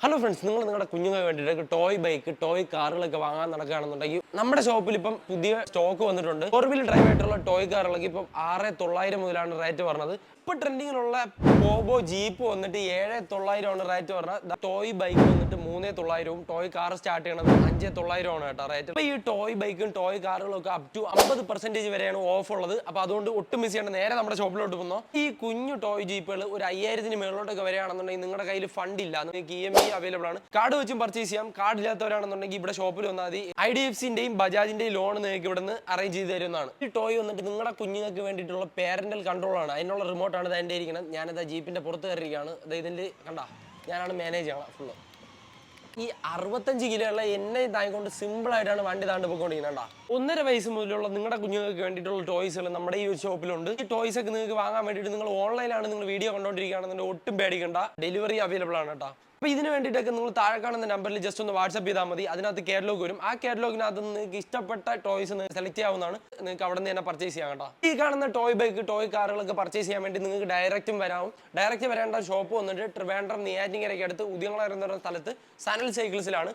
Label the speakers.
Speaker 1: Hello friends, നിങ്ങളുടെ കുഞ്ഞുങ്ങൾക്ക് വേണ്ടിയിട്ട് ടോയ് ബൈക്ക്, ടോയ് കാറുകളൊക്കെ വാങ്ങാൻ നടക്കുകയാണെന്നുണ്ടെങ്കിൽ നമ്മുടെ ഷോപ്പിൽ ഇപ്പം പുതിയ സ്റ്റോക്ക് വന്നിട്ടുണ്ട്. 4-wheel ഡ്രൈവ് ആയിട്ടുള്ള ടോയ് കാറുകളൊക്കെ ഇപ്പം 6,900 മുതലാണ് റേറ്റ് പറഞ്ഞത്. ഇപ്പോൾ ട്രെൻഡിങ്ങിലുള്ള പോബോ ജീപ്പ് വന്നിട്ട് 7,900 റേറ്റ് പറഞ്ഞത്. ടോയ് ബൈക്ക് വന്നിട്ട് 3,900, ടോയ് കാർ സ്റ്റാർട്ട് ചെയ്യണത് 5,900 ആണ് കേട്ടോ റേറ്റ്. അപ്പോൾ ഈ ടോയ് ബൈക്കും ടോയ് കാറുകളും ഒക്കെ അപ് ടു 50% വരെയാണ് ഓഫ് ഉള്ളത്. അപ്പോൾ അതുകൊണ്ട് ഒട്ടും മിസ് ചെയ്യേണ്ട, നേരെ നമ്മുടെ ഷോപ്പിലോട്ട് പോകുന്നു. ഈ കുഞ്ഞു ടോയ് ജീപ്പുകൾ ഒരു 5,000 മേളിലോട്ടൊക്കെ വരികയാണെന്നുണ്ടെങ്കിൽ നിങ്ങളുടെ കയ്യിൽ ഫണ്ട് ഇല്ല, നിങ്ങൾക്ക് EMI അവൈലബിൾ ആണ്. കാർഡ് വെച്ചും പർച്ചേസ് ചെയ്യാം. കാർഡ് ഇല്ലാത്തവരാണെന്നുണ്ടെങ്കിൽ ഇവിടെ ഷോപ്പിൽ വന്നാൽ മതി. IDFCന്റെയും ബജാജിന്റെയും ലോൺ നിങ്ങൾക്ക് ഇവിടെ നിന്ന് അറേഞ്ച് ചെയ്ത് തരുന്നതാണ്. ഈ ടോയ് വന്നിട്ട് നിങ്ങളുടെ കുഞ്ഞുങ്ങൾക്ക് വേണ്ടിയിട്ടുള്ള പേരന്റൽ കൺട്രോൾ ആണ്. അതിനുള്ള റിമോട്ടാണ് എൻ്റെ ഇരിക്കുന്നത്. ഞാനിത് ജീപ്പിന്റെ പുറത്ത് കയറിയിരിക്കുകയാണ്. ഇതിന്റെ കണ്ട, ഞാനാണ് മാനേജ് ചെയ്യണം ഫുള്ള്. ഈ 65 കിലോ ഉള്ള എന്നെ താങ്ങിക്കൊണ്ട് സിമ്പിൾ ആയിട്ടാണ് വണ്ടി താണ്ട് പോയിക്കൊണ്ടിരിക്കുന്നത്. 1.5 വയസ്സ് മുതലുള്ള നിങ്ങളുടെ കുഞ്ഞുങ്ങൾക്ക് വേണ്ടിയിട്ടുള്ള ടോയ്സുകൾ നമ്മുടെ ഈ ഒരു ഷോപ്പിലുണ്ട്. ഈ ടോയ്സ് ഒക്കെ നിങ്ങൾക്ക് വാങ്ങാൻ വേണ്ടിയിട്ട് നിങ്ങൾ ഓൺലൈനിലാണ് നിങ്ങൾ വീഡിയോ കണ്ടുകൊണ്ടിരിക്കുകയാണെന്നുണ്ടെങ്കിൽ ഒട്ടും പേടിക്കണ്ട, ഡെലിവറി അവൈലബിൾ ആണ് കേട്ടോ. അപ്പോൾ ഇതിന് വേണ്ടിയിട്ടൊക്കെ നിങ്ങൾ താഴെ കാണുന്ന നമ്പറിൽ ജസ്റ്റ് ഒന്ന് വാട്സ്ആപ്പ് ചെയ്താൽ മതി. അതിനകത്ത് കാറ്റലോഗ് വരും. ആ കാറ്റലോഗിനകത്ത് നിങ്ങൾക്ക് ഇഷ്ടപ്പെട്ട ടോയ്സ് സെലക്ട് ചെയ്യാവുന്നതാണ്. നിങ്ങൾക്ക് അവിടെ നിന്ന് തന്നെ പർച്ചേസ് ചെയ്യാം കേട്ടോ. ഈ കാണുന്ന ടോയ് ബൈക്ക്, ടോയ് കാറുകളൊക്കെ പർച്ചേസ് ചെയ്യാൻ വേണ്ടി നിങ്ങൾക്ക് ഡയറക്റ്റും വരാവും. ഡയറക്റ്റ് വരേണ്ട ഷോപ്പ് വന്നിട്ട് ട്രിവാൻഡ്രം നെയ്യാറ്റിൻകരയ്ക്ക് അടുത്ത് ഉദിയംകുളം എന്ന സ്ഥലത്ത് സനൽ സൈക്കിൾസിലാണ്.